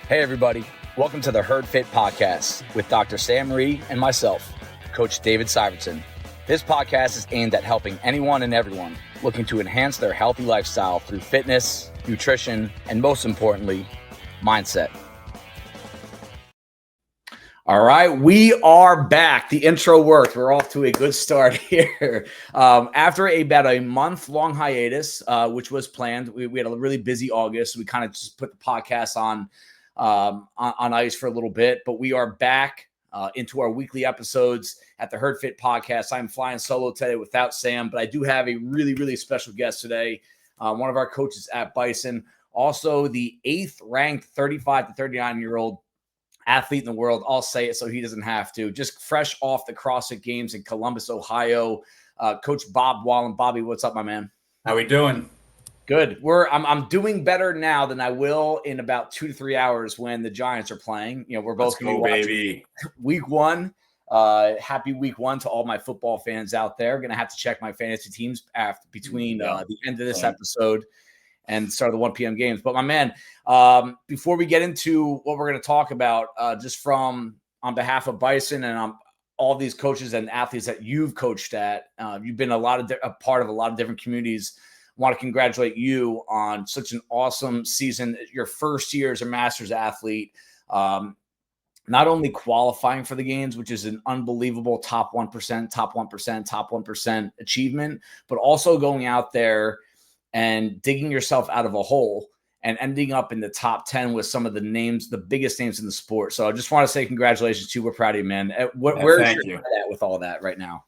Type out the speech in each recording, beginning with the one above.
Hey, everybody. Welcome to the Herd Fit Podcast with Dr. Sam Marie and myself, Coach David Syvertsen. This podcast is aimed at helping anyone and everyone looking to enhance their healthy lifestyle through fitness, nutrition, and most importantly, mindset. All right, we are back. The intro worked. We're off to a good start here. After about a month-long hiatus, which was planned, we had a really busy August. We kind of just put the podcast on ice for a little bit, but we are back into our weekly episodes at the Herd Fit Podcast. I'm flying solo today without Sam, but I do have a really, really special guest today. One of our coaches at Bison, also the 8th ranked 35 to 39-year-old athlete in the world. I'll say it so he doesn't have to. Just fresh off the CrossFit Games in Columbus, Ohio. Coach Bob Wallum. Bobby, what's up, my man? How we doing? Good. I'm doing better now than I will in about 2 to 3 hours when the Giants are playing. You know, we're both going to be watching week one. Happy week one to all my football fans out there. Going to have to check my fantasy teams between the end of this episode and start of the 1 p.m. games. But my man, before we get into what we're going to talk about, just on behalf of Bison and all these coaches and athletes that you've coached at, you've been a part of a lot of different communities. Want to congratulate you on such an awesome season. Your first year as a master's athlete, not only qualifying for the games, which is an unbelievable top 1% achievement, but also going out there and digging yourself out of a hole and ending up in the top 10 with some of the names, the biggest names in the sport. So I just want to say congratulations to you. We're proud of you, man. Where's your head at with all that right now?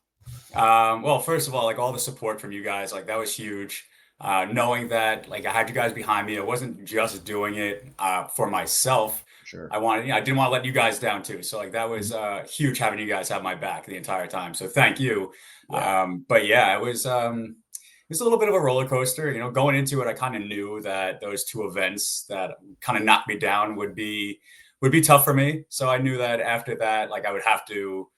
Well, first of all, like all the support from you guys, like that was huge. Knowing that like I had you guys behind me, I wasn't just doing it for myself. Sure. I didn't want to let you guys down too. So like that was huge having you guys have my back the entire time. So thank you. Yeah. But yeah, it was a little bit of a roller coaster. You know, going into it, I kind of knew that those two events that kind of knocked me down would be tough for me. So I knew that after that, like I would have to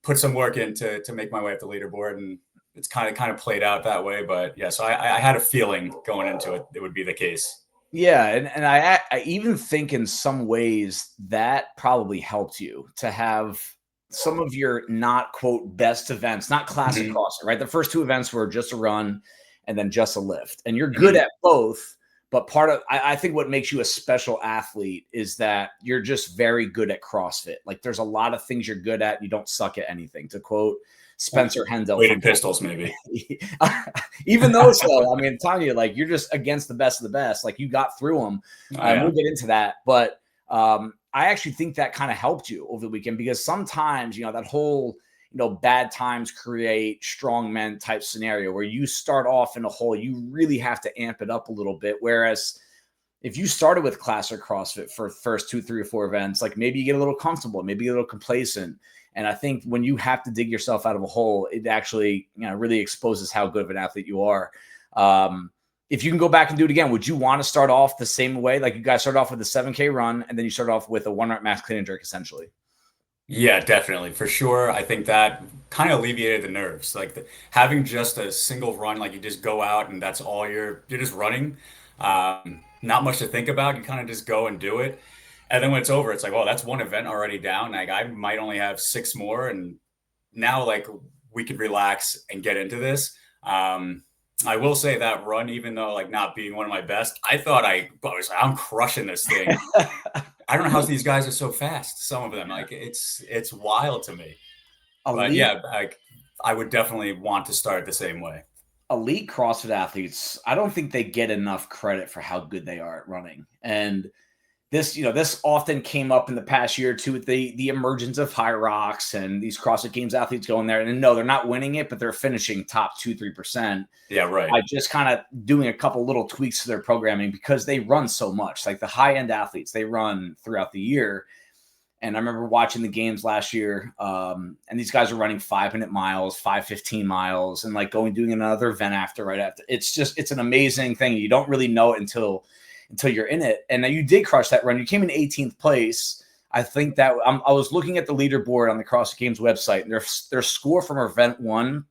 put some work in to make my way up the leaderboard, and it's kind of played out that way. But yeah, so I had a feeling going into it would be the case. Yeah, and I even think in some ways that probably helped you to have some of your not quote best events, not classic CrossFit, right? The first two events were just a run and then just a lift, and you're good at both. But I think what makes you a special athlete is that you're just very good at CrossFit. Like there's a lot of things you're good at. You don't suck at anything, to quote Spencer Hendel. Weighted pistols, maybe. Even though so, I mean, I'm telling you, like you're just against the best of the best. Like you got through them. We'll get into that. But I actually think that kind of helped you over the weekend because sometimes, you know, that whole, you know, bad times create strong men type scenario where you start off in a hole, you really have to amp it up a little bit. Whereas if you started with classic CrossFit for the first 2, 3, or 4 events, like maybe you get a little comfortable, maybe a little complacent. And I think when you have to dig yourself out of a hole, it actually, you know, really exposes how good of an athlete you are. If you can go back and do it again, would you want to start off the same way? Like you guys started off with a 7K run and then you start off with a 1 rep max clean and jerk essentially. Yeah, definitely. For sure. I think that kind of alleviated the nerves. Like having just a single run, like you just go out and that's all you're just running. Not much to think about. You kind of just go and do it. And then when it's over, it's like, well, that's one event already down. Like I might only have 6 more. And now like we could relax and get into this. I will say that run, even though like not being one of my best, I thought I was like, I'm crushing this thing. I don't know how these guys are so fast. Some of them, like it's wild to me. But yeah, I would definitely want to start the same way. Elite CrossFit athletes, I don't think they get enough credit for how good they are at running. And this often came up in the past year or two with the emergence of High Rocks and these CrossFit Games athletes going there. And no, they're not winning it, but they're finishing top 2-3%. Yeah, right. By just kind of doing a couple little tweaks to their programming because they run so much. Like the high-end athletes, they run throughout the year. And I remember watching the games last year, and these guys are running 5-minute miles, 5:15 miles, and like doing another event right after. It's an amazing thing. You don't really know it until you're in it. And you did crush that run. You came in 18th place. I think that I was looking at the leaderboard on the CrossFit Games website, and their score from event 1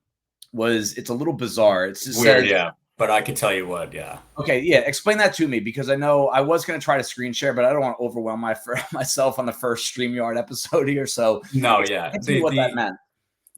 it's a little bizarre. It's just weird, yeah. but I could tell you what, yeah. Okay, yeah, explain that to me, because I know I was going to try to screen share, but I don't want to overwhelm myself on the first StreamYard episode here. So No, yeah. explain to me what that meant.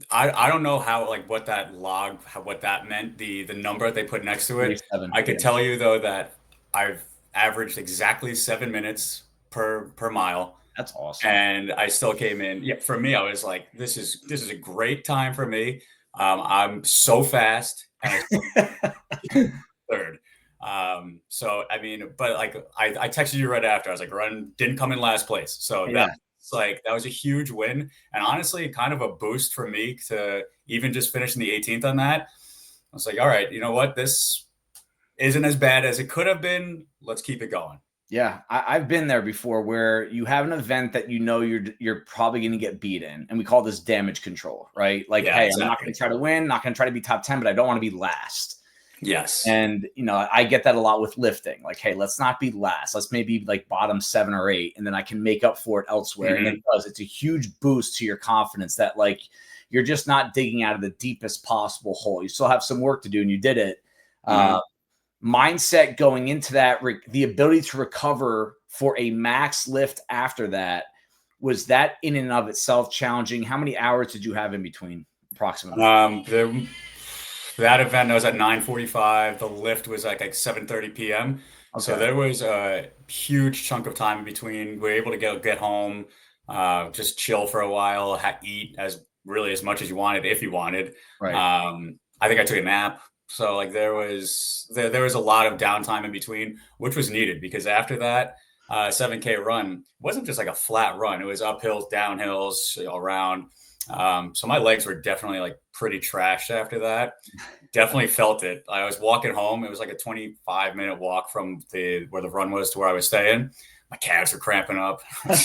I don't know how, like, what that what that meant, the number they put next to it. 47, I could yeah. tell you though that I've averaged exactly 7 minutes per mile. That's awesome. And I still came in. Yeah, for me, I was like, this is a great time for me. I'm so fast, and I third. So I mean, but like I texted you right after. I was like, run didn't come in last place. So Yeah. that's like that was a huge win, and honestly, kind of a boost for me to even just finish in the 18th on that. I was like, all right, you know what? This isn't as bad as it could have been. Let's keep it going. Yeah, I've been there before, where you have an event that you know you're probably going to get beat in, and we call this damage control, right? Like, Yeah, hey, exactly. I'm not going to try to win, not going to try to be top 10, but I don't want to be last. Yes. And, you know, I get that a lot with lifting. Like, hey, let's not be last. Let's maybe like bottom 7 or 8, and then I can make up for it elsewhere. Mm-hmm. And it's a huge boost to your confidence that, like, you're just not digging out of the deepest possible hole. You still have some work to do, and you did it. Mm-hmm. Mindset going into that, the ability to recover for a max lift after that, was that in and of itself challenging? How many hours did you have in between, approximately? That event was at 9:45. The lift was like 7:30 p.m. Okay. So there was a huge chunk of time in between. We were able to get home, just chill for a while, eat as much as you wanted, if you wanted. Right. I think I took a nap. So like there was a lot of downtime in between, which was needed, because after that 7K run wasn't just like a flat run. It was uphills, downhills, around. So my legs were definitely like pretty trashed after that. Definitely felt it. I was walking home. It was like a 25-minute walk from where the run was to where I was staying. My calves were cramping up. Like,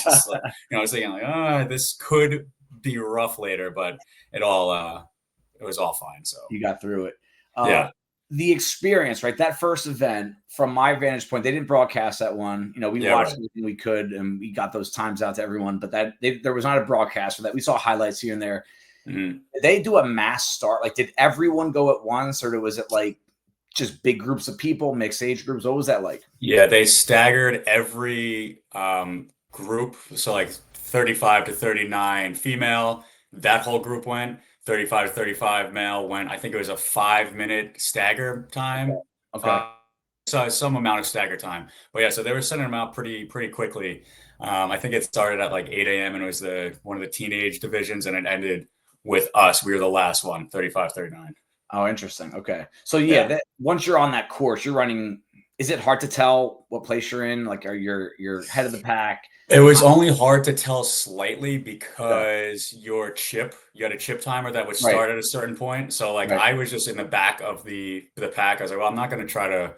I was thinking like, this could be rough later, but it was all fine. So you got through it. Yeah. The experience, right? That first event, from my vantage point, they didn't broadcast that one. You know, we watched everything we could, and we got those times out to everyone. But there was not a broadcast for that. We saw highlights here and there. Mm-hmm. Did they do a mass start? Like, did everyone go at once, or was it like just big groups of people, mixed age groups? What was that like? Yeah, they staggered every group. So like 35 to 39 female, that whole group went. 35 to 35 male went. I think it was a 5-minute stagger time. Okay. So some amount of stagger time. But yeah, so they were sending them out pretty quickly. I think it started at like 8 a.m. and it was one of the teenage divisions, and it ended with us. We were the last one, 35, 39. Oh, interesting. Okay. So yeah. Once you're on that course, you're running. Is it hard to tell what place you're in? Like, are you're head of the pack? It was only hard to tell slightly because you had a chip timer that would start at a certain point. So like I was just in the back of the pack. I was like, well, I'm not going to try to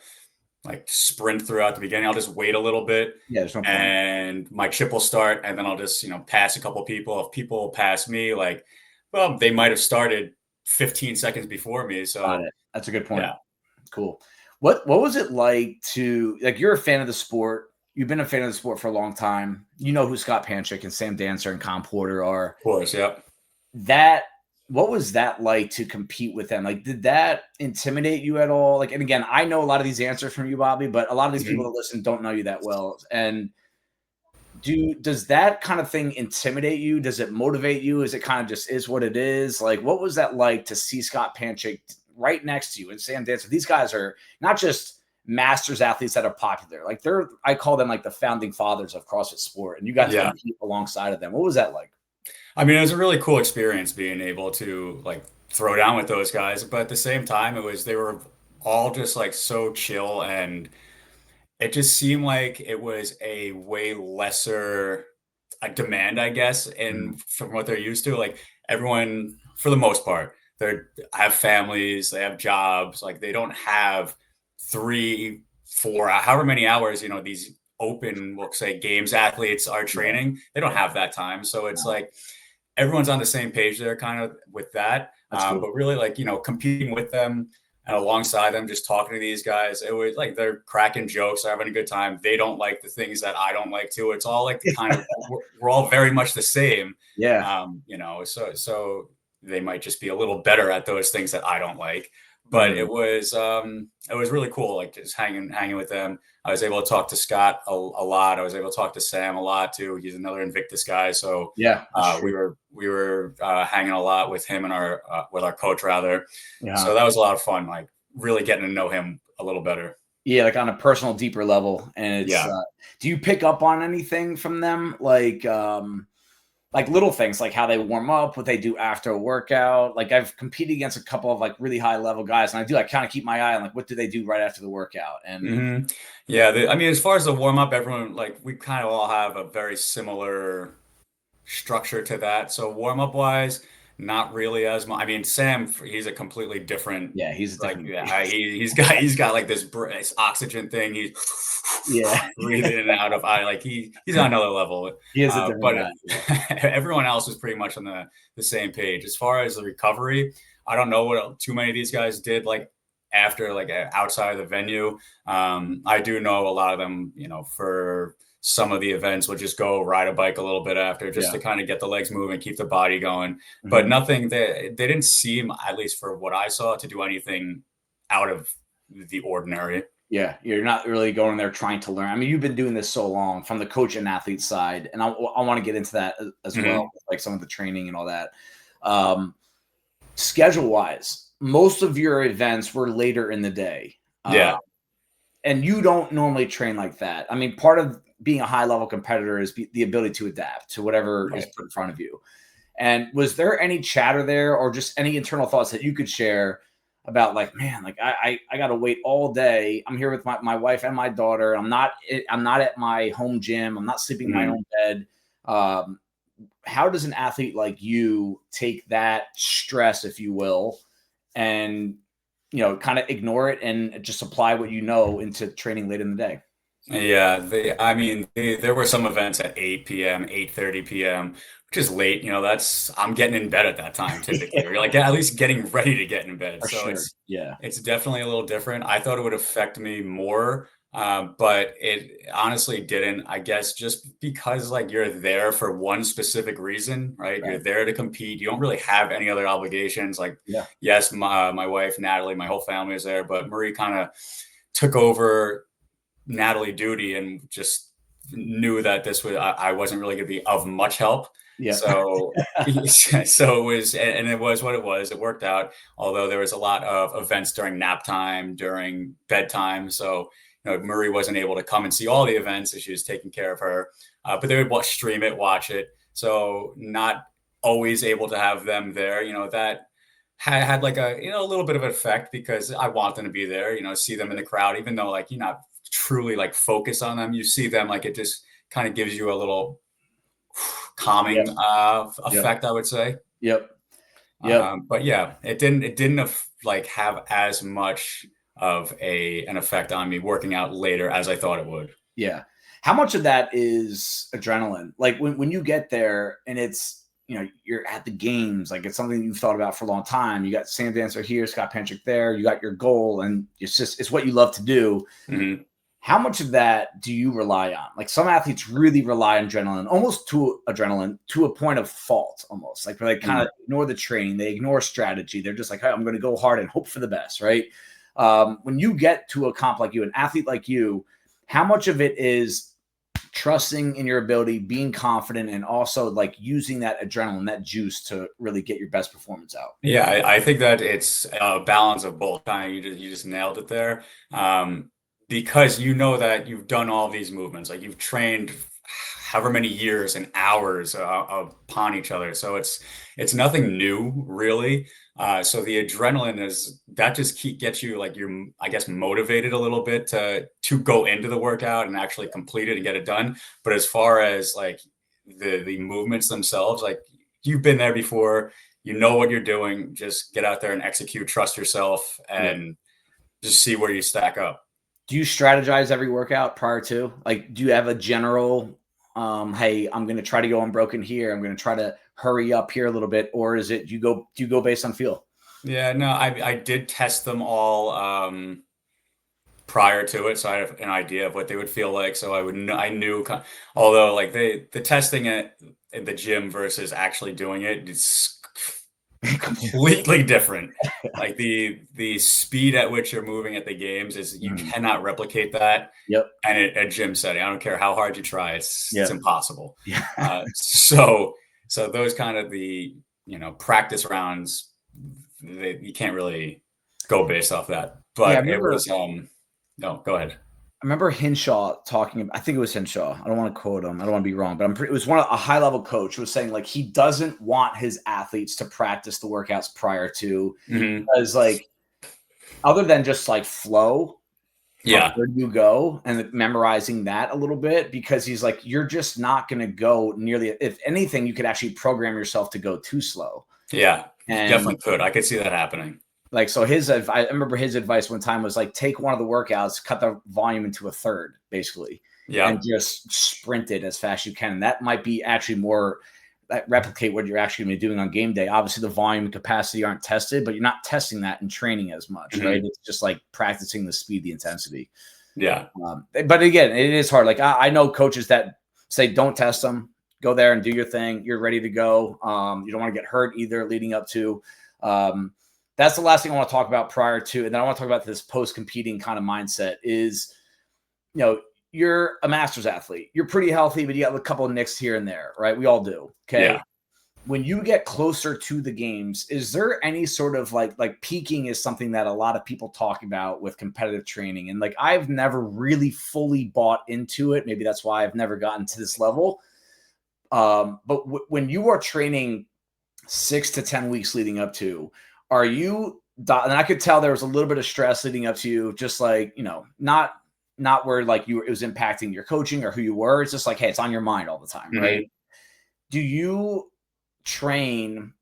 like sprint throughout the beginning. I'll just wait a little bit. Yeah, there's no point. And my chip will start, and then I'll just, pass a couple people. If people pass me, like, well, they might have started 15 seconds before me. So got it. That's a good point. Yeah. Cool. What was it like to, like, you're a fan of the sport. You've been a fan of the sport for a long time. You know who Scott Panchik and Sam Dancer and Con Porter are. Of course, yep. What was that like to compete with them? Like, did that intimidate you at all? Like, and again, I know a lot of these answers from you, Bobby, but a lot of these people that listen don't know you that well. And does that kind of thing intimidate you? Does it motivate you? Is it kind of just is what it is? Like, what was that like to see Scott Panchik right next to you and Sam Dancer? These guys are not just masters athletes that are popular. Like, I call them like the founding fathers of CrossFit sport, and you got to compete alongside of them. What was that like? I mean, it was a really cool experience being able to like throw down with those guys, but at the same time, they were all just like so chill, and it just seemed like it was a way lesser demand, I guess, and from what they're used to. Like, everyone, for the most part, they have families, they have jobs, like they don't have 3, 4, however many hours, these open, we'll say, games athletes are training. They don't have that time. So it's like everyone's on the same page there kind of with that. Cool. But really, like, competing with them and alongside them, just talking to these guys, it was like they're cracking jokes, they're having a good time. They don't like the things that I don't like too. It's all like kind of, we're all very much the same. Yeah. So they might just be a little better at those things that I don't like. But it was really cool, like just hanging with them. I was able to talk to Scott a lot. I was able to talk to Sam a lot too. He's another Invictus guy, so Yeah, we were hanging a lot with him and with our coach rather. yeah. So that was a lot of fun, like really getting to know him a little better. Yeah, like on a personal, deeper level. And it's do you pick up on anything from them, like little things, like how they warm up, what they do after a workout? Like I've competed against a couple of like really high level guys, and I kind of keep my eye on like what do they do right after the workout. And yeah, I mean, as far as the warm up, everyone, like we kind of all have a very similar structure to that. So warm up wise, not really as much. I mean, Sam, he's a completely different. Yeah, he's a like different he's got like this oxygen thing. He's breathing in and out of. He's on another level. He is a different but guy. Everyone else is pretty much on the same page as far as the recovery. I don't know what too many of these guys did like after, like outside of the venue. I do know a lot of them, you know, for some of the events would just go ride a bike a little bit after, just to kind of get the legs moving, keep the body going. But nothing, they didn't seem, at least for what I saw, to do anything out of the ordinary. Yeah, you're not really going there trying to learn. I mean, you've been doing this so long from the coach and athlete side, and I want to get into that as well, like some of the training and all that. Schedule-wise, most of your events were later in the day. And you don't normally train like that. I mean, part of being a high-level competitor is the ability to adapt to whatever is put in front of you. And was there any chatter there or just any internal thoughts that you could share about like, man, like I got to wait all day. I'm here with my wife and my daughter. I'm not at my home gym. I'm not sleeping in my own bed. How does an athlete like you take that stress, if you will, and, you know, kind of ignore it and just apply what you know into training late in the day? Yeah, there were some events at 8 p.m., 8:30 p.m., which is late. You know, I'm getting in bed at that time typically, or like at least getting ready to get in bed. So it's definitely a little different. I thought it would affect me more, but it honestly didn't. I guess just because like you're there for one specific reason, right? You're there to compete. You don't really have any other obligations. Like, yes, my wife, Natalie, my whole family is there, but Marie kind of took over Natalie duty and just knew that I wasn't really going to be of much help. So it was, and it was what it was. It worked out, although there was a lot of events during nap time, during bedtime. So, you know, Marie wasn't able to come and see all the events as she was taking care of her, but they would stream it, watch it. So not always able to have them there, you know, that had like a, you know, a little bit of an effect because I want them to be there, you know, see them in the crowd, even though like you're not truly like focus on them. You see them, like it just kind of gives you a little calming effect, I would say. But yeah, it didn't like have as much of an effect on me working out later as I thought it would. Yeah. How much of that is adrenaline? Like when you get there and it's, you know, you're at the games, like it's something you've thought about for a long time. You got Sam Dancer here, Scott Panchik there, you got your goal, and it's what you love to do. How much of that do you rely on? Like some athletes really rely on adrenaline to a point of fault, almost like where they kind of ignore the training, they ignore strategy. They're just like, hey, I'm going to go hard and hope for the best, right? When you get to a comp like you, an athlete like you, how much of it is trusting in your ability, being confident, and also like using that adrenaline, that juice to really get your best performance out? Yeah, I think that it's a balance of both. Kind of, you just nailed it there. Because you know that you've done all these movements, like you've trained however many years and hours upon each other. So it's nothing new really. So the adrenaline just gets you like you're, I guess, motivated a little bit to go into the workout and actually complete it and get it done. But as far as like the movements themselves, like you've been there before, you know what you're doing, just get out there and execute, trust yourself, and just see where you stack up. Do you strategize every workout prior to? Like, do you have a general, hey, I'm going to try to go unbroken here, I'm going to try to hurry up here a little bit, or is it do you go based on feel? Yeah, no, I did test them all prior to it, so I have an idea of what they would feel like. So I knew, although like the testing it in the gym versus actually doing it, it's completely different. Like the speed at which you're moving at the games is you cannot replicate that. Yep. And a gym setting, I don't care how hard you try, it's impossible. Yeah. So those kind of the practice rounds, you can't really go based off that. But it was no, go ahead. I remember Hinshaw talking. I think it was Hinshaw. I don't want to quote him. I don't want to be wrong, but it was a high level coach who was saying like he doesn't want his athletes to practice the workouts prior to, because like other than just like flow, where do you go and memorizing that a little bit, because he's like you're just not going to go nearly. If anything, you could actually program yourself to go too slow. Yeah, and definitely could. I could see that happening. Like, so I remember his advice one time was like, take one of the workouts, cut the volume into a third, basically, and just sprint it as fast as you can. And that might be actually more replicate what you're actually going to be doing on game day. Obviously, the volume and capacity aren't tested, but you're not testing that in training as much, right? It's just like practicing the speed, the intensity. Yeah. But again, it is hard. Like I know coaches that say, don't test them, go there and do your thing. You're ready to go. You don't want to get hurt either leading up to, that's the last thing I want to talk about prior to, and then I want to talk about this post-competing kind of mindset is, you're a master's athlete. You're pretty healthy, but you got a couple of nicks here and there, right? We all do. Okay. Yeah. When you get closer to the games, is there any sort of like peaking is something that a lot of people talk about with competitive training? And like, I've never really fully bought into it. Maybe that's why I've never gotten to this level. But when you are training 6 to 10 weeks leading up to, are you, and I could tell there was a little bit of stress leading up to you, just like, not where like it was impacting your coaching or who you were. It's just like, hey, it's on your mind all the time, right? Do you train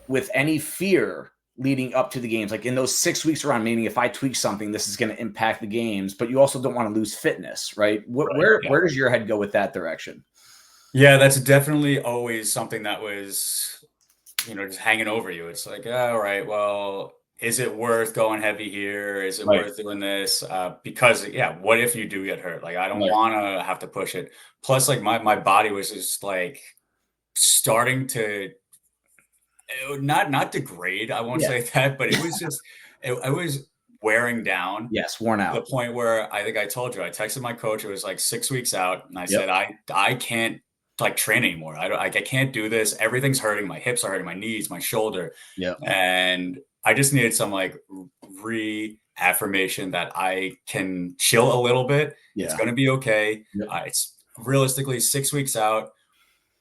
with any fear leading up to the games? Like in those 6 weeks around, meaning if I tweak something, this is going to impact the games, but you also don't want to lose fitness, right? Where does your head go with that direction? Yeah, that's definitely always something that was, just hanging over you. It's like, all right, well, is it worth going heavy here? Is it worth doing this? Because what if you do get hurt? Like, I don't want to have to push it. Plus, like my body was just like starting to not degrade. I won't say that, but it was just, I was wearing down. Yes. Worn out. To the point where I think I told you, I texted my coach. It was like 6 weeks out. And I said, I can't like train anymore. I can't do this. Everything's hurting. My hips are hurting, my knees, my shoulder. And I just needed some like reaffirmation that I can chill a little bit. It's going to be okay. It's realistically 6 weeks out.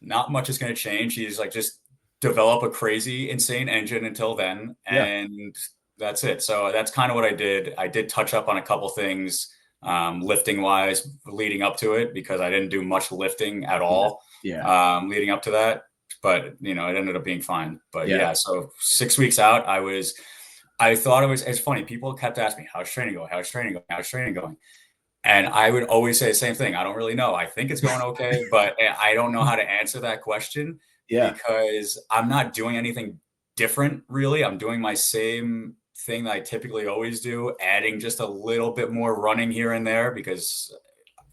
Not much is going to change. He's like, just develop a crazy, insane engine until then. And that's it. So that's kind of what I did. I did touch up on a couple things, lifting wise leading up to it, because I didn't do much lifting at all leading up to that, but it ended up being fine. But so 6 weeks out, I thought it's funny. People kept asking me, how's training going? How's training going? How's training going? And I would always say the same thing. I don't really know. I think it's going okay, but I don't know how to answer that question because I'm not doing anything different really. I'm doing my same thing that I typically always do, adding just a little bit more running here and there because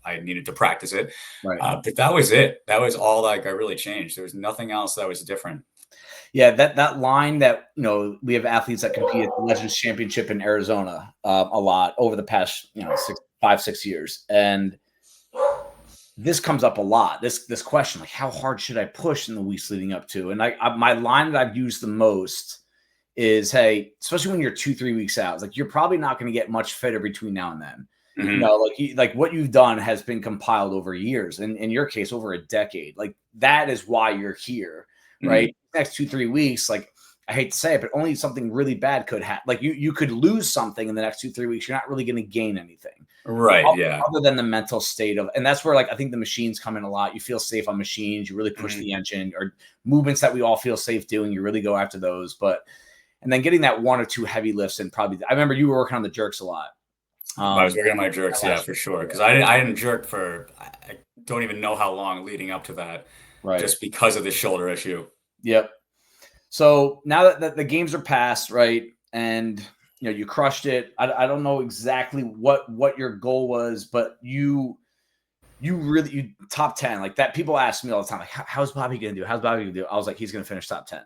I needed to practice it. But that was it. That was all like I really changed. There was nothing else that was different. Yeah, that line that, we have athletes that compete at the Legends Championship in Arizona a lot over the past, 5-6 years. And this comes up a lot, this question, like how hard should I push in the weeks leading up to? And my line that I've used the most is, hey, especially when you're 2-3 weeks out, it's like you're probably not going to get much fitter between now and then. Like what you've done has been compiled over years, and in your case over a decade. Like that is why you're here, right? Next 2-3 weeks, like I hate to say it, but only something really bad could happen. Like you could lose something in the next 2-3 weeks. You're not really going to gain anything, right? Other than the mental state of, and that's where like I think the machines come in a lot. You feel safe on machines. You really push the engine, or movements that we all feel safe doing. You really go after those, and then getting that 1 or 2 heavy lifts, and probably I remember you were working on the jerks a lot. I was working on my jerks, for sure, because I didn't jerk for I don't even know how long leading up to that, just because of the shoulder issue. Yep. So now that the games are past, right, and you crushed it. I don't know exactly what your goal was, but you top 10 like that. People ask me all the time, like, how's Bobby gonna do? How's Bobby gonna do? I was like, he's gonna finish top 10.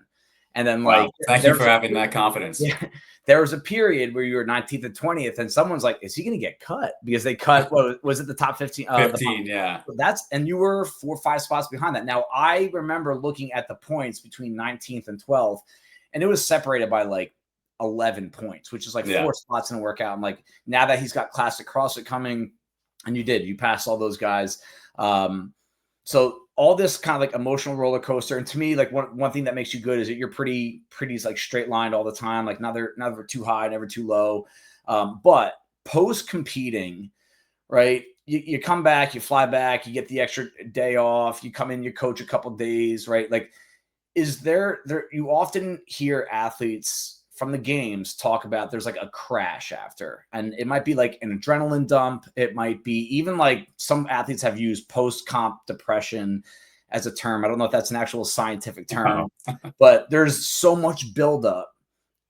And then wow. Thank you for having that confidence. Yeah, there was a period where you were 19th and 20th, and someone's like, "Is he going to get cut?" Because they cut. What was it? The top 15. 15, yeah. And you were 4 or 5 spots behind that. Now I remember looking at the points between 19th and 12th, and it was separated by like 11 points, which is like 4 spots in a workout. I'm like, now that he's got classic CrossFit coming, and you passed all those guys. So all this kind of like emotional roller coaster. And to me, like one thing that makes you good is that you're pretty like straight lined all the time. Like never too high, never too low. But post competing, right? You come back, you fly back, you get the extra day off, you come in, you coach a couple days, right? Like, is there you often hear athletes from the games talk about there's like a crash after, and it might be like an adrenaline dump. It might be even like some athletes have used post-comp depression as a term. I don't know if that's an actual scientific term, but there's so much buildup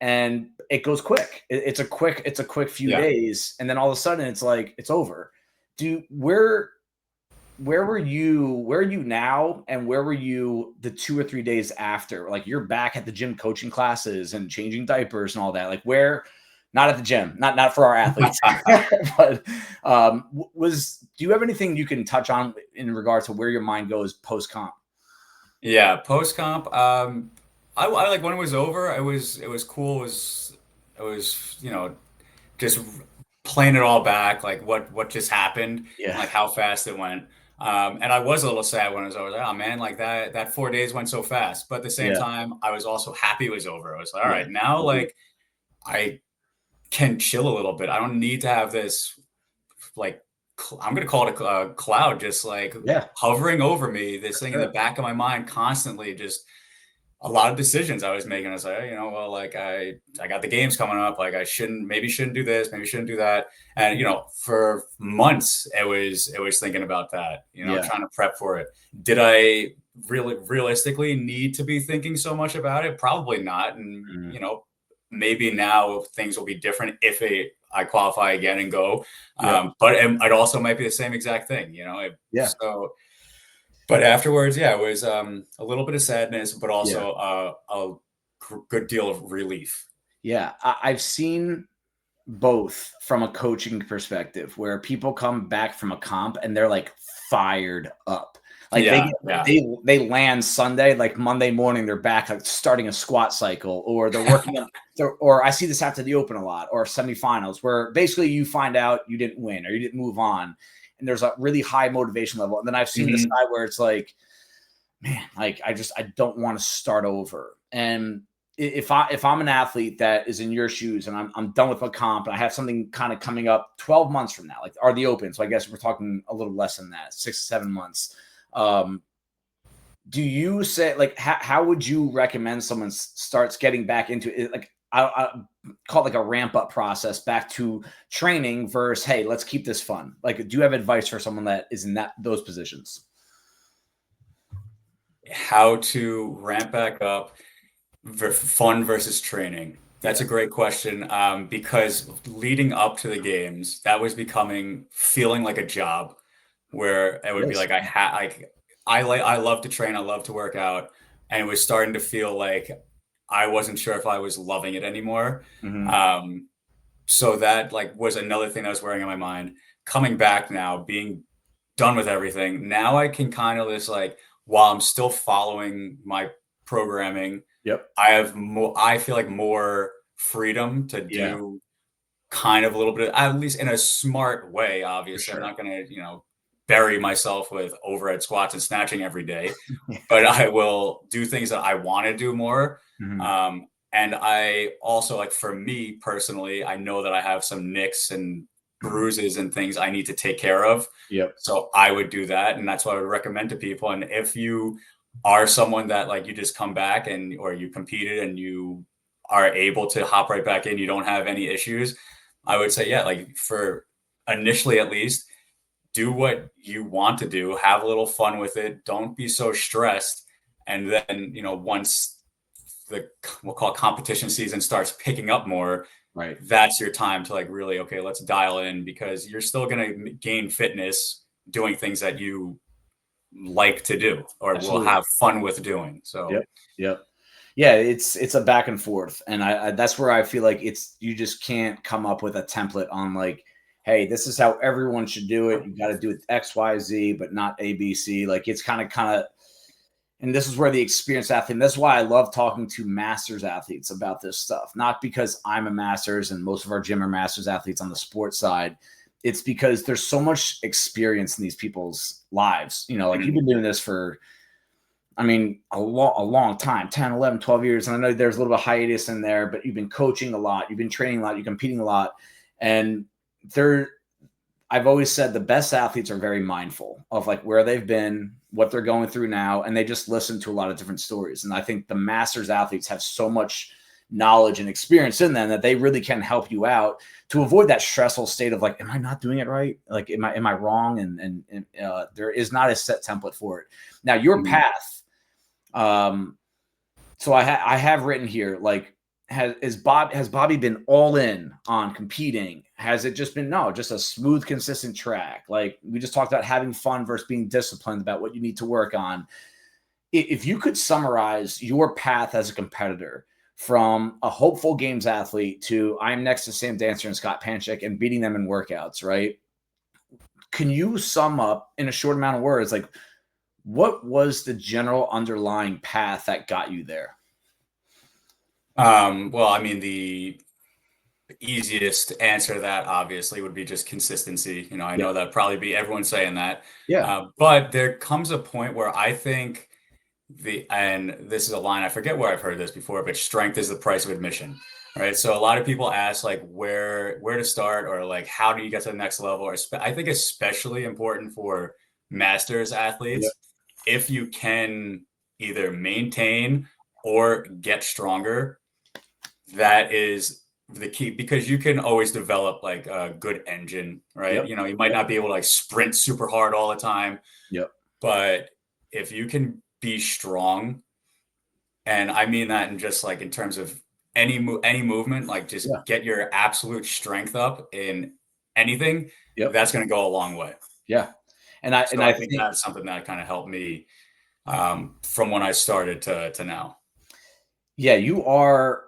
and it goes quick. It's a quick few days. And then all of a sudden it's like, it's over. Where are you now, and where were you the 2 or 3 days after? Like, you're back at the gym coaching classes and changing diapers and all that. Like, where? Not at the gym, not for our athletes. But do you have anything you can touch on in regards to where your mind goes post comp? Yeah, post comp. I like when it was over. It was cool. It was just playing it all back, like what just happened, and like how fast it went. And I was a little sad when it was over. Like, oh man, like that 4 days went so fast. But at the same time, I was also happy it was over. I was like, all right, now like I can chill a little bit. I don't need to have this, like, I'm going to call it a cloud, just like hovering over me, this thing in the back of my mind constantly, just a lot of decisions I was making. I was like, well, like I got the games coming up. Like maybe shouldn't do this, maybe shouldn't do that. And, for months it was thinking about that, trying to prep for it. Did I realistically need to be thinking so much about it? Probably not. And, maybe now things will be different if I qualify again and go. But it also might be the same exact thing, So, but afterwards, it was a little bit of sadness, but also a good deal of relief. Yeah, I've seen both from a coaching perspective, where people come back from a comp and they're like fired up. Like they land Sunday, like Monday morning, they're back like starting a squat cycle, or they're working up, or I see this after the Open a lot, or semifinals, where basically you find out you didn't win or you didn't move on. And there's a really high motivation level. And then I've seen the side where it's like, man, like I don't want to start over. And if I'm an athlete that is in your shoes and I'm done with a comp and I have something kind of coming up 12 months from now, like are the Open. So I guess we're talking a little less than that, 6 to 7 months. Do you say, like, how would you recommend someone starts getting back into it? Like, I call it like a ramp up process back to training versus, hey, let's keep this fun. Like, do you have advice for someone that is in those positions? How to ramp back up fun versus training. That's a great question. Because leading up to the games, that was feeling like a job, where it would be like, I love to train. I love to work out. And it was starting to feel like I wasn't sure if I was loving it anymore. So that like was another thing that was wearing on my mind. Coming back now, being done with everything, now I can kind of just like, while I'm still following my programming, I feel like more freedom to do kind of a little bit, at least in a smart way. Obviously, I'm not going to, bury myself with overhead squats and snatching every day, but I will do things that I want to do more. And I also, like, for me personally, I know that I have some nicks and bruises and things I need to take care of. So I would do that. And that's what I would recommend to people. And if you are someone that, like, you just come back or you competed and you are able to hop right back in, you don't have any issues, I would say, like, for initially at least, do what you want to do, have a little fun with it. Don't be so stressed. And then, once we'll call it competition season starts picking up more, that's your time to like really, okay, let's dial in, because you're still going to gain fitness doing things that you like to do or will have fun with doing. So, Yeah, it's a back and forth, and I that's where I feel like you just can't come up with a template on like, hey, this is how everyone should do it. You got to do it X, Y, Z, but not A, B, C. Like it's kind of, and this is where the experienced athlete. That's why I love talking to masters athletes about this stuff. Not because I'm a masters and most of our gym are masters athletes on the sports side. It's because there's so much experience in these people's lives. You know, like you've been doing this for, I mean, a long time, 10, 11, 12 years. And I know there's a little bit of hiatus in there, but you've been coaching a lot. You've been training a lot. You're competing a lot. And I've always said the best athletes are very mindful of like where they've been, what they're going through now. And they just listen to a lot of different stories. And I think the masters athletes have so much knowledge and experience in them that they really can help you out to avoid that stressful state of like, am I not doing it right? Like, am I wrong? And there is not a set template for it. Now your path, so I have written here, like, has Bobby been all in on competing? Has it just been, no, just a smooth, consistent track? Like we just talked about having fun versus being disciplined about what you need to work on. If you could summarize your path as a competitor from a hopeful games athlete to I'm next to Sam Dancer and Scott Panchik and beating them in workouts, right? Can you sum up in a short amount of words, like, what was the general underlying path that got you there? Well, I mean, the easiest answer to that obviously would be just consistency. You know, I know that'd probably be everyone saying that. Yeah. But there comes a point where I think and this is a line, I forget where I've heard this before, but strength is the price of admission. Right. So a lot of people ask like where to start or like how do you get to the next level? Or I think especially important for masters athletes, if you can either maintain or get stronger, that is the key because you can always develop like a good engine, right? You know, you might not be able to like sprint super hard all the time. But if you can be strong, and I mean that in just like in terms of any movement, like just get your absolute strength up in anything, that's going to go a long way. Yeah. And I think that's something that kind of helped me from when I started to now. Yeah, you're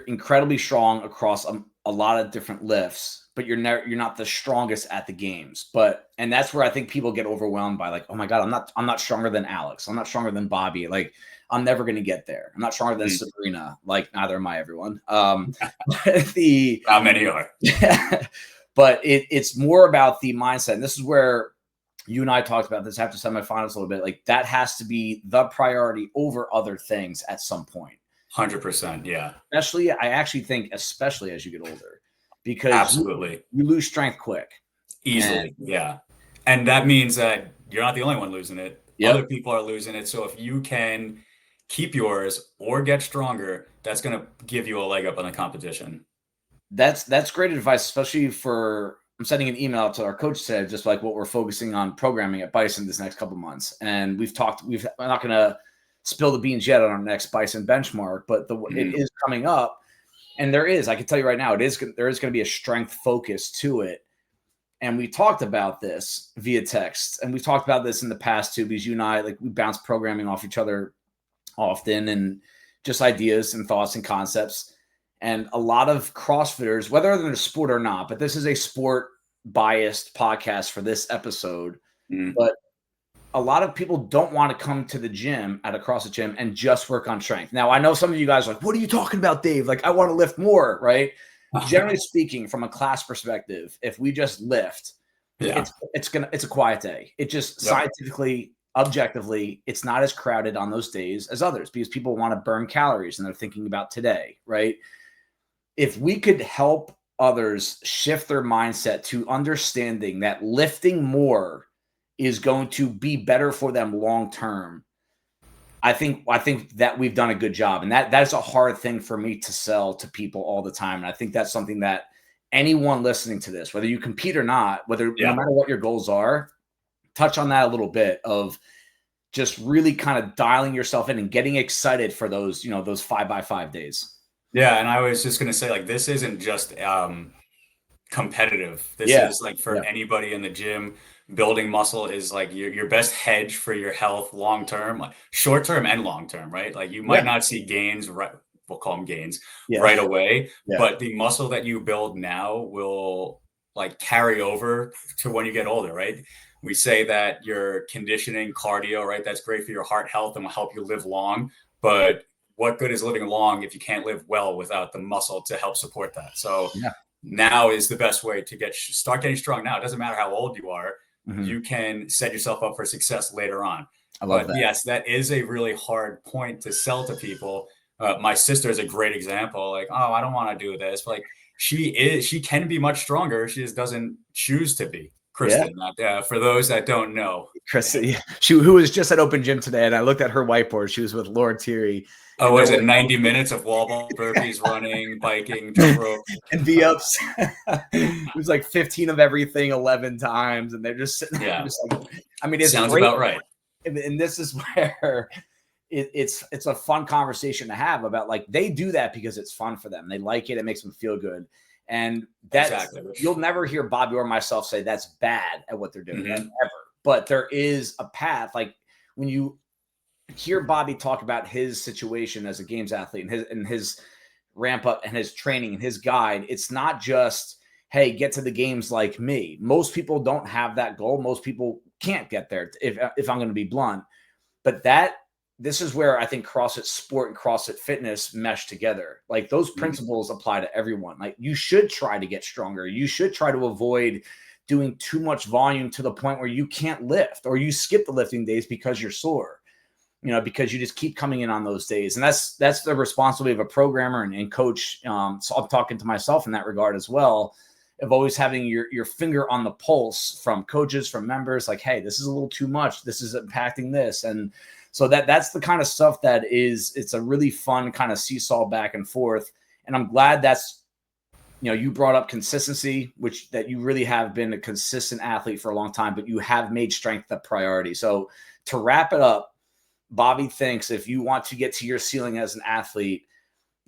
incredibly strong across a lot of different lifts, but you're not the strongest at the games. And that's where I think people get overwhelmed by like, oh my God, I'm not stronger than Alex. I'm not stronger than Bobby. Like I'm never going to get there. I'm not stronger than Sabrina. Like neither am I, everyone. How many are? But it's more about the mindset. And this is where you and I talked about this after semifinals a little bit. Like that has to be the priority over other things at some point. 100%. Yeah. I actually think, especially as you get older, because absolutely you lose strength quick. Easily. Yeah. And that means that you're not the only one losing it. Other people are losing it. So if you can keep yours or get stronger, that's going to give you a leg up on the competition. That's great advice, especially I'm sending an email out to our coach today, just like what we're focusing on programming at Bison this next couple months. And we're not going to spill the beans yet on our next Bison benchmark, but it is coming up. And I can tell you right now, there is going to be a strength focus to it. And we talked about this via text, and we've talked about this in the past too, because you and I, like, we bounce programming off each other often and just ideas and thoughts and concepts. And a lot of CrossFitters, whether they're in a sport or not, but this is a sport biased podcast for this episode, but a lot of people don't want to come to the gym at a CrossFit gym and just work on strength. Now, I know some of you guys are like, what are you talking about, Dave? Like, I want to lift more, right? Generally speaking, from a class perspective, if we just lift, it's a quiet day. It just scientifically, objectively, it's not as crowded on those days as others because people want to burn calories and they're thinking about today, right? If we could help others shift their mindset to understanding that lifting more is going to be better for them long term, I think that we've done a good job. And that's a hard thing for me to sell to people all the time. And I think that's something that anyone listening to this, whether you compete or not, no matter what your goals are, touch on that a little bit of just really kind of dialing yourself in and getting excited for those 5x5 days. Yeah. And I was just going to say, like, this isn't just competitive. This Yeah. is like for anybody in the gym, building muscle is like your best hedge for your health long term, like short term and long term, right? Like you might not see gains, right? We'll call them gains right away, but the muscle that you build now will like carry over to when you get older, right? We say that your conditioning, cardio, right? That's great for your heart health and will help you live long. But what good is living long if you can't live well without the muscle to help support that? So now is the best way to start getting strong now. It doesn't matter how old you are. You can set yourself up for success later on. I love that. Yes, that is a really hard point to sell to people. My sister is a great example. Like, oh, I don't want to do this. But like, she can be much stronger. She just doesn't choose to be. Kristen, for those that don't know. Kristen, who was just at Open Gym today, and I looked at her whiteboard. She was with Laura Thierry. Oh, was it 90 minutes of wall ball, burpees, running, biking, jump rope, and V-ups? It was like 15 of everything 11 times, and they're just sitting there. Just like, I mean, it sounds about right. And this is where it's a fun conversation to have about, like, they do that because it's fun for them. They like it. It makes them feel good. And that's you'll never hear Bobby or myself say that's bad at what they're doing ever. But there is a path. Like when you hear Bobby talk about his situation as a games athlete and his ramp up and his training and his guide, it's not just, hey, get to the games like me. Most people don't have that goal. Most people can't get there, if I'm going to be blunt. But this is where I think CrossFit sport and CrossFit fitness mesh together. Like those principles apply to everyone. Like you should try to get stronger. You should try to avoid doing too much volume to the point where you can't lift, or you skip the lifting days because you're sore, because you just keep coming in on those days. And that's the responsibility of a programmer and coach. So I'm talking to myself in that regard as well, of always having your finger on the pulse from coaches, from members, like, hey, this is a little too much. This is impacting this. And so that's the kind of stuff it's a really fun kind of seesaw back and forth. And I'm glad you brought up consistency, that you really have been a consistent athlete for a long time, but you have made strength a priority. So to wrap it up, Bobby thinks if you want to get to your ceiling as an athlete,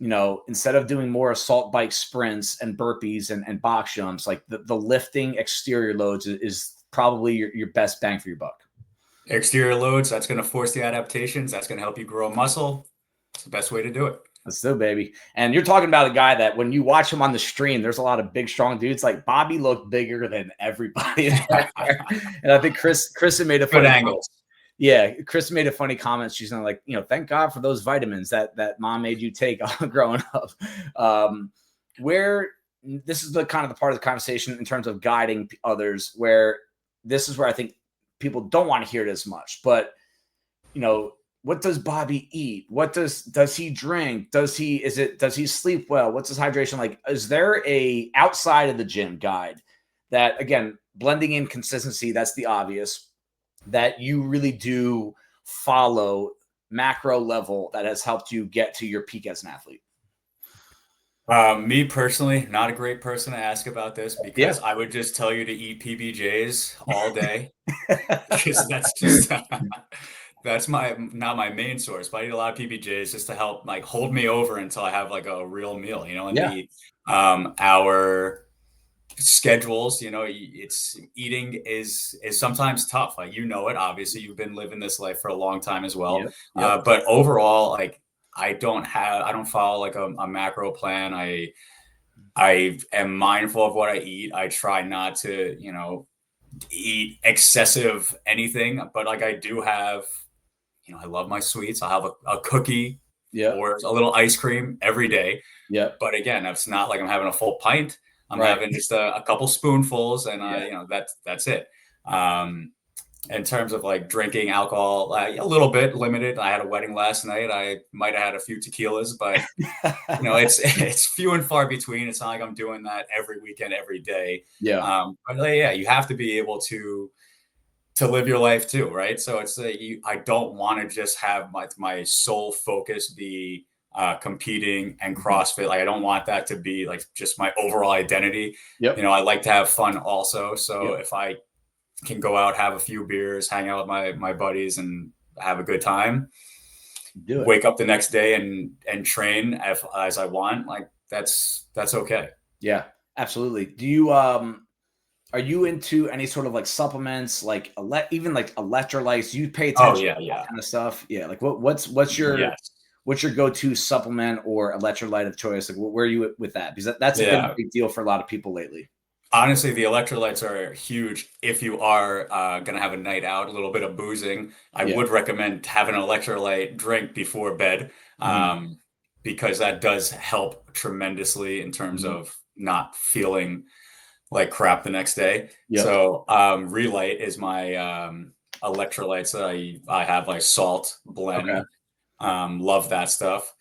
instead of doing more assault bike sprints and burpees and box jumps, like the lifting exterior loads is probably your best bang for your buck. Exterior loads, that's going to force the adaptations. That's going to help you grow muscle. It's the best way to do it. Let's do, baby. And you're talking about a guy that when you watch him on the stream, there's a lot of big, strong dudes. Like Bobby looked bigger than everybody. And I think Kristen made a funny comment. Yeah, Kristen made a funny comment. She's like, thank God for those vitamins that mom made you take growing up. Where this is the kind of the part of the conversation in terms of guiding others, where this is where I think people don't want to hear it as much. But what does Bobby eat? What does he drink? Does he sleep well? What's his hydration like? Is there a outside of the gym guide that, again, blending in consistency, that's the obvious, that you really do follow macro level that has helped you get to your peak as an athlete? Me personally, not a great person to ask about this, because I would just tell you to eat PBJs all day. Because that's just that's not my main source, but I eat a lot of PBJs just to help like hold me over until I have like a real meal, and our schedules, it's eating is sometimes tough. Like, it, obviously you've been living this life for a long time as well. But overall, like I don't follow like a macro plan. I am mindful of what I eat. I try not to, eat excessive anything, but like I do have, I love my sweets. I'll have a cookie or a little ice cream every day. But again, it's not like I'm having a full pint. I'm having just a couple spoonfuls, and that's it. In terms of like drinking alcohol, a little bit limited. I had a wedding last night. I might have had a few tequilas, but it's few and far between. It's not like I'm doing that every weekend, every day. But you have to be able to live your life too, right? So it's I don't want to just have my sole focus be competing and CrossFit. Like I don't want that to be like just my overall identity. I like to have fun also. So if I can go out, have a few beers, hang out with my buddies and have a good time, wake up the next day and train as I want, like that's okay. Absolutely. Do you are you into any sort of like supplements, like even like electrolytes? You pay attention to that kind of stuff? Yeah. Like what's your go-to supplement or electrolyte of choice? Like where are you with that? Because that's been a big deal for a lot of people lately. Honestly, the electrolytes are huge if you are going to have a night out, a little bit of boozing. I would recommend having an electrolyte drink before bed because that does help tremendously in terms of not feeling like crap the next day. So Relight is my electrolytes that I have, like salt blend. Love that stuff.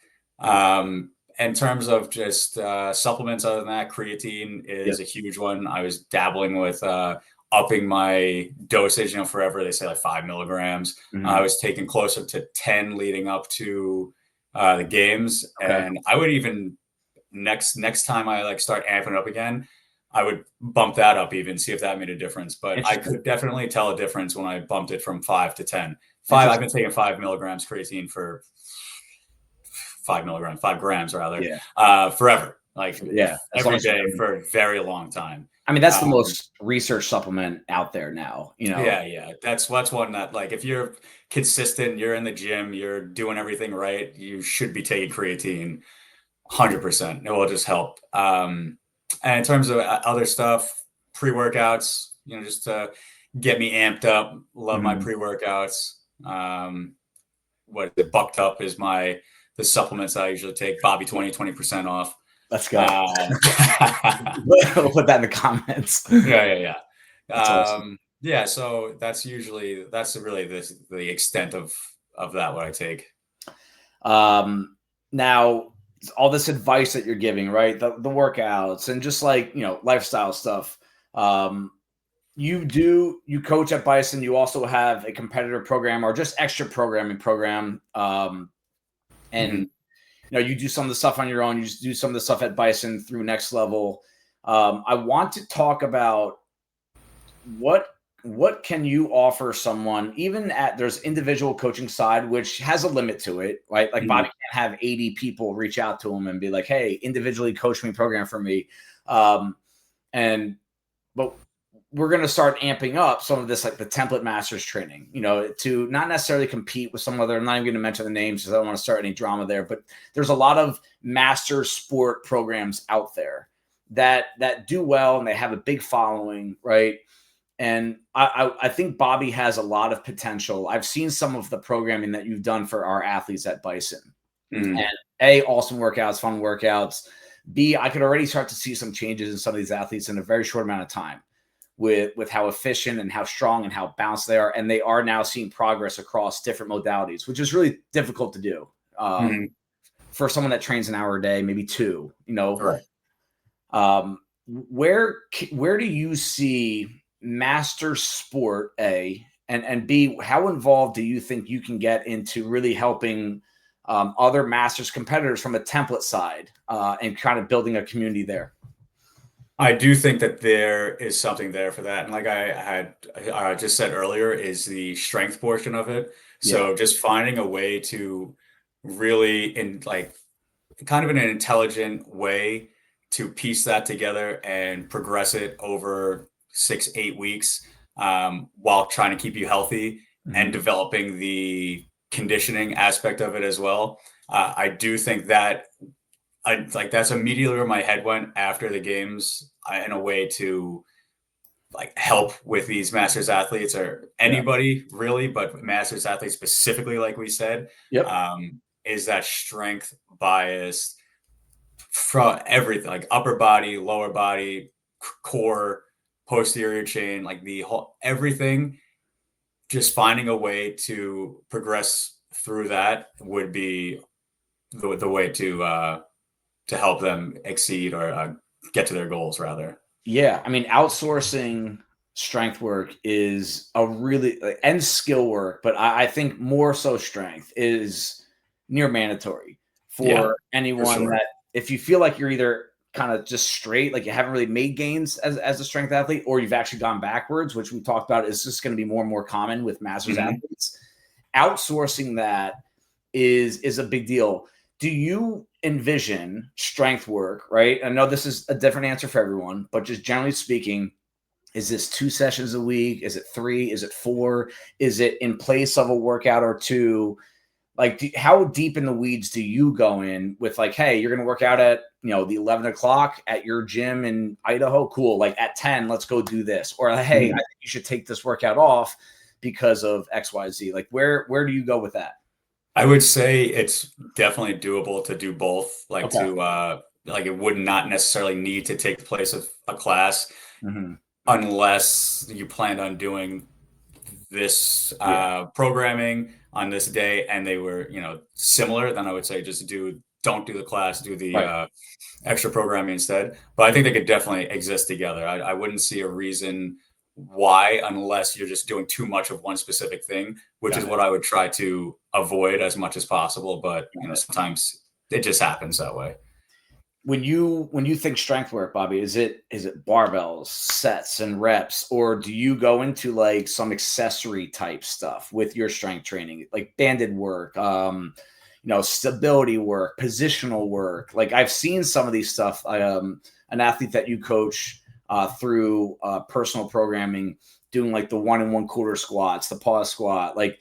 In terms of just supplements, other than that, creatine is a huge one. I was dabbling with upping my dosage. Forever they say like 5 milligrams. I was taking closer to 10 leading up to the games, and I would even next time I like start amping up again, I would bump that up, even see if that made a difference. But I could definitely tell a difference when I bumped it from 5 to 10. I've been taking 5 milligrams creatine for 5 grams rather, forever. Like every day for a very long time. I mean, that's the most research supplement out there now, Yeah. That's one that, like, if you're consistent, you're in the gym, you're doing everything right, you should be taking creatine 100%. It will just help. And in terms of other stuff, pre-workouts, just to get me amped up. Love my pre-workouts. Bucked Up is the supplements I usually take. Bobby 20% off. Let's go. We'll put that in the comments. Yeah. That's awesome. Yeah, so that's really the extent of that, what I take. Now, all this advice that you're giving, right? The workouts and just like, lifestyle stuff. You coach at Bison. You also have a competitor program or just extra programming program. And you do some of the stuff on your own. You just do some of the stuff at Bison through Next Level. I want to talk about what can you offer someone, even there's individual coaching side, which has a limit to it, right? Like Bobby can't have 80 people reach out to him and be like, hey, individually coach me, program for me. But we're going to start amping up some of this, like the template masters training, to not necessarily compete with some other, I'm not even going to mention the names because I don't want to start any drama there, but there's a lot of master sport programs out there that do well and they have a big following, right? And I think Bobby has a lot of potential. I've seen some of the programming that you've done for our athletes at Bison. And A, awesome workouts, fun workouts. B, I could already start to see some changes in some of these athletes in a very short amount of time with how efficient and how strong and how balanced they are. And they are now seeing progress across different modalities, which is really difficult to do for someone that trains an hour a day, maybe 2, Right. Where do you see master sport, A, and B, how involved do you think you can get into really helping other masters competitors from a template side and kind of building a community there? I do think that there is something there for that. And like I just said earlier, is the strength portion of it. So just finding a way to really, in like kind of in an intelligent way, to piece that together and progress it over 6-8 weeks while trying to keep you healthy and developing the conditioning aspect of it as well. I do think that that's immediately where my head went after the games, in a way to like help with these masters athletes or anybody really, but masters athletes specifically, like we said, is that strength bias from everything, like upper body, lower body, core, posterior chain, like the whole everything. Just finding a way to progress through that would be the way to help them exceed or get to their goals, rather. Yeah, I mean, outsourcing strength work is a really and skill work, but I think more so strength is near mandatory for anyone that if you feel like you're either kind of just straight, like you haven't really made gains as a strength athlete, or you've actually gone backwards, which we talked about is just going to be more and more common with masters athletes. Outsourcing that is a big deal. do you envision strength work, right? I know this is a different answer for everyone, but just generally speaking, is this 2 sessions a week? Is it 3? Is it 4? Is it in place of a workout or 2? Like, how deep in the weeds do you go in with like, hey, you're going to work out at, the 11 o'clock at your gym in Idaho? Cool. Like at 10, let's go do this. Or, hey, I think you should take this workout off because of XYZ. Like, where do you go with that? I would say it's definitely doable to do both, like like it would not necessarily need to take the place of a class unless you planned on doing this programming on this day and they were, similar, then I would say just don't do the class, do the extra programming instead. But I think they could definitely exist together. I wouldn't see a reason why unless you're just doing too much of one specific thing, which is what I would try to avoid as much as possible. But sometimes it just happens that way. When you think strength work, Bobby, is it barbells, sets, and reps, or do you go into like some accessory type stuff with your strength training, like banded work, stability work, positional work? Like I've seen some of these stuff. An athlete that you coach through personal programming, doing like the 1 1/4 squats, the pause squat, like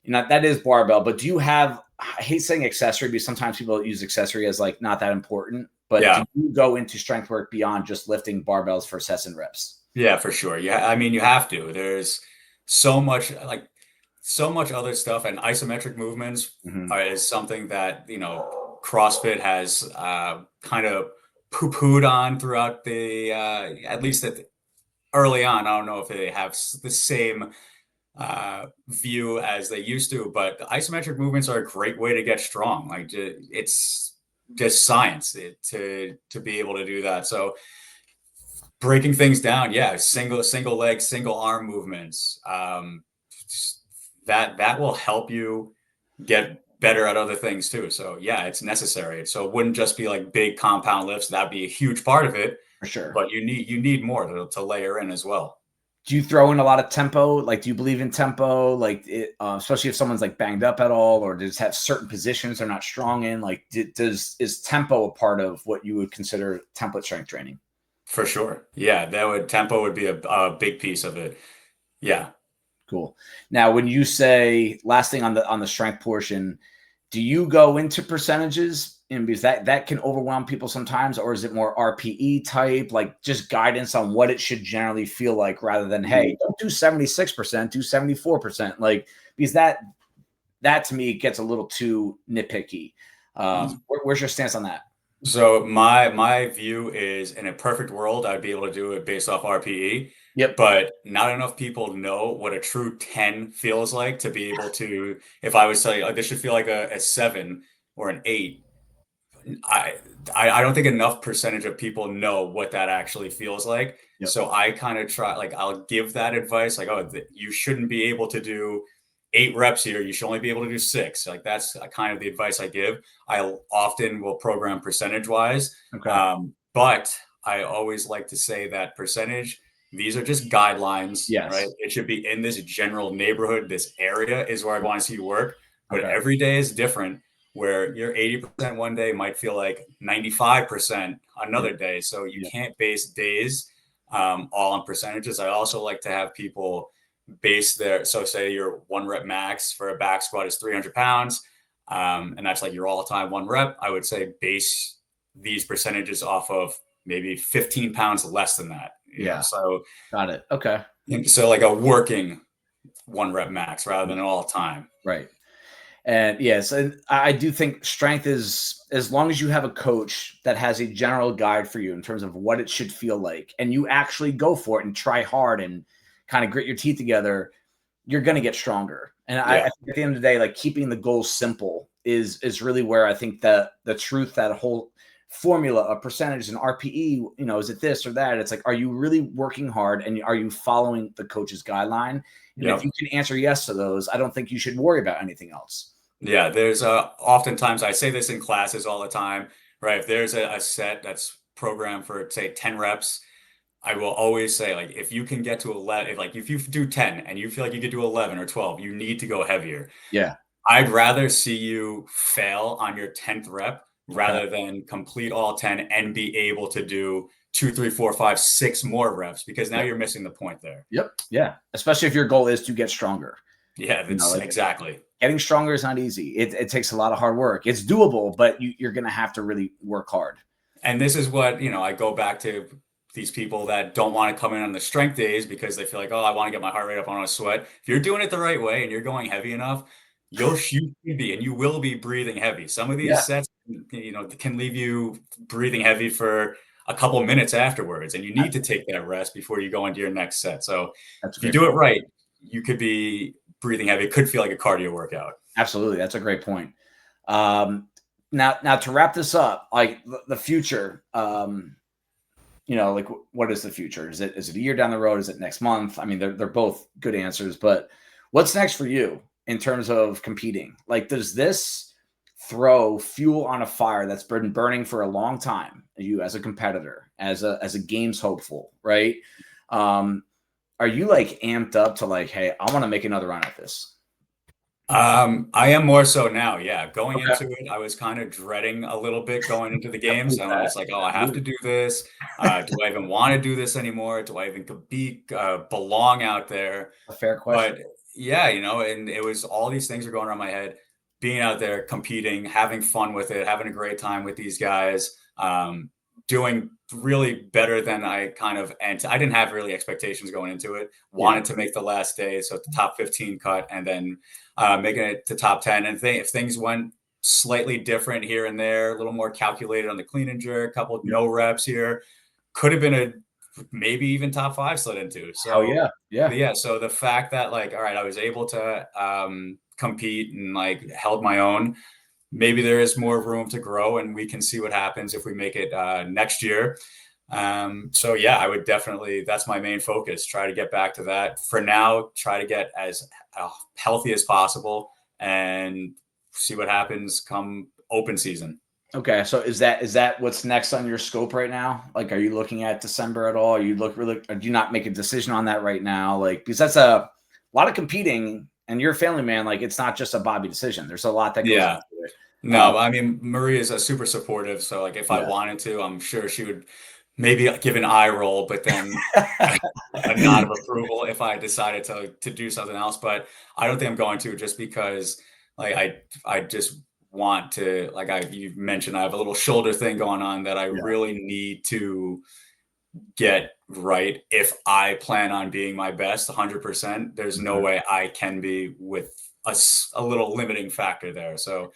that is barbell. But do you have? I hate saying accessory because sometimes people use accessory as like not that important. But do you go into strength work beyond just lifting barbells for sets and reps? Yeah, for sure. Yeah, I mean, you have to. There's so much other stuff, and isometric movements is something that CrossFit has kind of poo-pooed on throughout the at least early on. I don't know if they have the same view as they used to, but the isometric movements are a great way to get strong. Like it's just science to be able to do that. So breaking things down, single leg, single arm movements, that will help you get better at other things too. So yeah, it's necessary. So it wouldn't just be like big compound lifts. That'd be a huge part of it for sure. But you need more to layer in as well. Do you throw in a lot of tempo? Like, do you believe in tempo? Like, especially if someone's like banged up at all, or does have certain positions they're not strong in? Like, is tempo a part of what you would consider template strength training? For sure, yeah. Tempo would be a big piece of it. Yeah, cool. Now, when you say last thing on the strength portion, do you go into percentages? And because that can overwhelm people sometimes, or is it more RPE type, like just guidance on what it should generally feel like rather than, hey, don't do 76%, do 74%. Like, because that to me gets a little too nitpicky. Where's your stance on that? So my view is in a perfect world, I'd be able to do it based off RPE. Yep. But not enough people know what a true 10 feels like to be able to, if I was telling you, this should feel like a 7 or an 8. I don't think enough percentage of people know what that actually feels like. Yep. So I kind of try, like, I'll give that advice, like, you shouldn't be able to do 8 reps here. You should only be able to do 6. Like, that's kind of the advice I give. I often will program percentage wise. Okay. But I always like to say that percentage, these are just guidelines, yes. Right? It should be in this general neighborhood. This area is where I want to see you work, but every day is different. Where you're 80% one day might feel like 95% another day. So you can't base days all on percentages. I also like to have people base so say your 1 rep max for a back squat is 300 pounds. And that's like your all-time 1 rep. I would say base these percentages off of maybe 15 pounds less than that. Yeah. So got it. Okay. So like a working 1 rep max rather than an all-time. Right. And yes, and I do think strength is, as long as you have a coach that has a general guide for you in terms of what it should feel like, and you actually go for it and try hard and kind of grit your teeth together, you're going to get stronger. And I think at the end of the day, like keeping the goals simple is really where I think that the truth, that whole formula of percentage and RPE, is it this or that? It's like, are you really working hard and are you following the coach's guideline? And if you can answer yes to those, I don't think you should worry about anything else. Yeah, there's oftentimes, I say this in classes all the time, right? If there's a set that's programmed for, say, 10 reps, I will always say, like, if you can get to 11, if you do 10 and you feel like you could do 11 or 12, you need to go heavier. Yeah. I'd rather see you fail on your 10th rep Okay. rather than complete all 10 and be able to do 2, 3, 4, 5, 6 more reps, because now Yep. you're missing the point there. Yep. Yeah. Especially if your goal is to get stronger. Yeah, that's Like exactly. getting stronger is not easy. It takes a lot of hard work. It's doable, but you're going to have to really work hard. And this is what, I go back to these people that don't want to come in on the strength days because they feel like, oh, I want to get my heart rate up, I want to sweat. If you're doing it the right way and you're going heavy enough, you should be, and you will be breathing heavy. Some of these Yeah. sets, can leave you breathing heavy for a couple minutes afterwards, and you need to take that rest before you go into your next set. So That's a if you great do it point. right, you could be breathing heavy. It could feel like a cardio workout. Absolutely. That's a great point. Now to wrap this up, like the future, like what is the future? Is it a year down the road? Is it next month? I mean, they're both good answers, but what's next for you in terms of competing? Like, does this throw fuel on a fire that's been burning for a long time? You as a competitor, as a games hopeful, right? Are you like amped up to like, hey, I want to make another run at this? I am more so now. Yeah. Going Okay. into it, I was kind of dreading a little bit going into the I games. believe And I that. was like, oh, I I have believe to it. do this. Do I even want to do this anymore? Do I even belong out there? A fair question. But yeah, and it was all these things are going around my head, being out there competing, having fun with it, having a great time with these guys, doing really better than and I didn't have really expectations going into it. Yeah. Wanted to make the last day, so the top 15 cut, and then making it to top 10. And if things went slightly different here and there, a little more calculated on the clean and jerk, a couple of Yep. no reps here, could have been a maybe even top 5 slid into. Oh So yeah. Yeah. yeah, so the fact that like, all right, I was able to compete and like held my own. Maybe there is more room to grow, and we can see what happens if we make it next year. So yeah, I would definitely, that's my main focus. Try to get back to that for now, try to get as healthy as possible and see what happens come open season. Okay, so is that what's next on your scope right now? Like, are you looking at December at all? Are you look really? Or do you not make a decision on that right now? Like, because that's a lot of competing, and you're a family man. Like, it's not just a Bobby decision. There's a lot that goes Yeah. into it. No, I mean, Marie is a super supportive. So like if I Yeah. wanted to, I'm sure she would maybe give an eye roll, but then a nod of approval if I decided to do something else. But I don't think I'm going to, just because like I just want to, like you mentioned, I have a little shoulder thing going on that I Yeah. really need to get right. If I plan on being my best 100%, there's no Mhm. way I can be with a little limiting factor there. So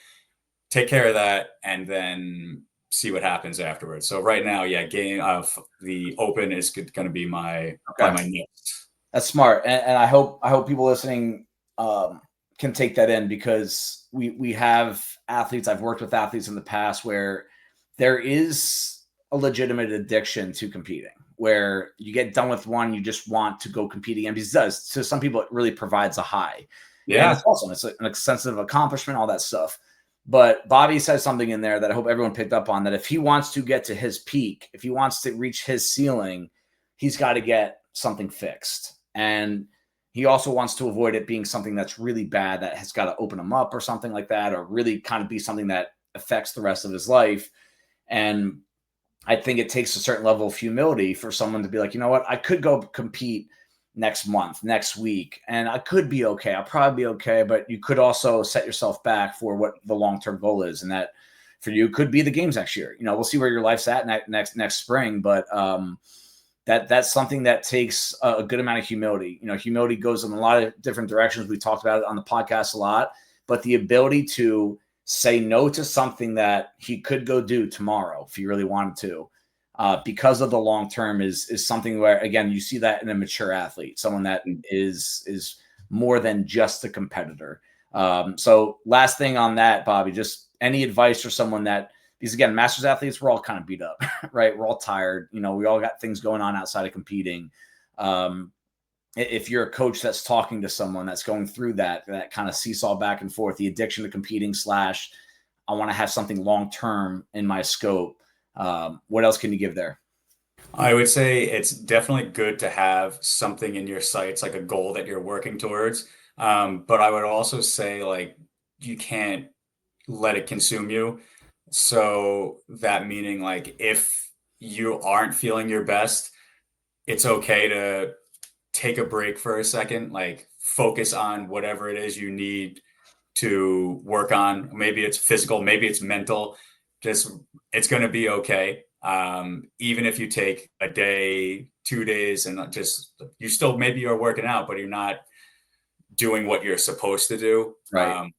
take care of that and then see what happens afterwards. So right now, yeah, game of the open is going to be Okay. probably my next. That's smart, and I hope people listening can take that in, because we have athletes. I've worked with athletes in the past where there is a legitimate addiction to competing, where you get done with one, you just want to go compete again, because it does. To some people, it really provides a high, and it's Yeah. awesome. It's an sense of accomplishment, all that stuff. But Bobby says something in there that I hope everyone picked up on, that if he wants to get to his peak, if he wants to reach his ceiling, he's got to get something fixed. And he also wants to avoid it being something that's really bad, that has got to open him up or something like that, or really kind of be something that affects the rest of his life. And I think it takes a certain level of humility for someone to be like, you know what, I could go compete next month, next week, and I could be okay. I'll probably be okay, but you could also set yourself back for what the long-term goal is. And that for you could be the games next year. We'll see where your life's at next spring, but that's something that takes a good amount of humility. Humility goes in a lot of different directions. We talked about it on the podcast a lot, but the ability to say no to something that he could go do tomorrow if he really wanted to, because of the long term, is something where, again, you see that in a mature athlete, someone that is more than just a competitor. So last thing on that, Bobby, just any advice for someone that, because again, masters athletes, we're all kind of beat up, right? We're all tired. We all got things going on outside of competing. If you're a coach that's talking to someone that's going through that kind of seesaw back and forth, the addiction to competing / I want to have something long-term in my scope. What else can you give there? I would say it's definitely good to have something in your sights, like a goal that you're working towards. But I would also say, like, you can't let it consume you. So that meaning, like, if you aren't feeling your best, it's okay to take a break for a second, like focus on whatever it is you need to work on. Maybe it's physical, maybe it's mental. Just, it's going to be okay. Even if you take a day, 2 days, and just, you still maybe you're working out, but you're not doing what you're supposed to do. Right.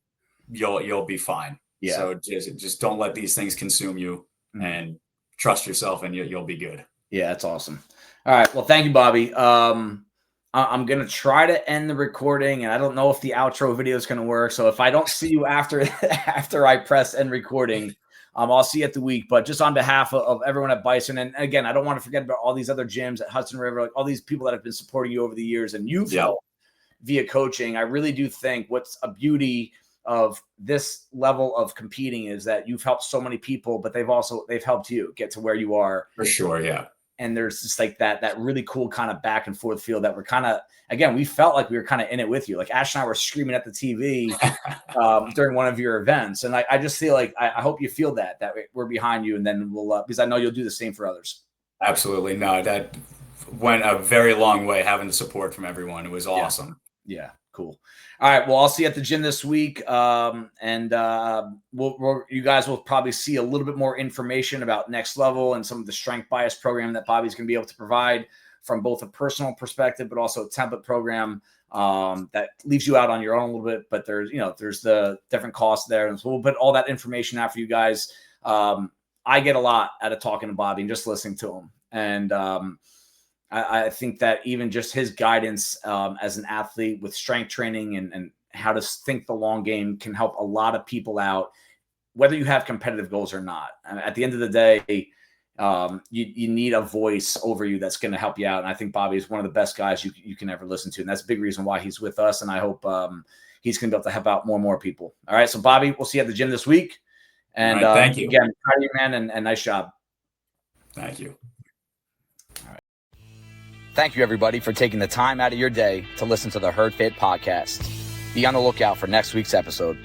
You'll be fine. Yeah. So just don't let these things consume you, and trust yourself, and you'll be good. Yeah, that's awesome. All right. Well, thank you, Bobby. I'm going to try to end the recording, and I don't know if the outro video is going to work. So if I don't see you after I press end recording, I'll see you at the week. But just on behalf of everyone at Bison, and again, I don't want to forget about all these other gyms at Hudson River, like all these people that have been supporting you over the years, and you've helped via coaching. I really do think what's a beauty of this level of competing is that you've helped so many people, but they've helped you get to where you are. For sure. Yeah. And there's just like that really cool kind of back and forth feel that we're kind of, again, we felt like we were kind of in it with you. Like Ash and I were screaming at the TV during one of your events. And I just feel like, I hope you feel that we're behind you, and then we'll, because I know you'll do the same for others. Absolutely. No, that went a very long way, having the support from everyone. It was awesome. Yeah. Cool. All right. Well, I'll see you at the gym this week. You guys will probably see a little bit more information about Next Level and some of the strength bias program that Bobby's going to be able to provide from both a personal perspective, but also a template program that leaves you out on your own a little bit. But there's the different costs there. And so we'll put all that information out for you guys. I get a lot out of talking to Bobby and just listening to him. And, I think that even just his guidance as an athlete with strength training and how to think the long game can help a lot of people out, whether you have competitive goals or not. At the end of the day, you need a voice over you that's going to help you out. And I think Bobby is one of the best guys you can ever listen to. And that's a big reason why he's with us. And I hope he's going to be able to help out more and more people. All right. So, Bobby, we'll see you at the gym this week. And thank you again, proud of you, man, and nice job. Thank you. Thank you, everybody, for taking the time out of your day to listen to the Herd Fit podcast. Be on the lookout for next week's episode.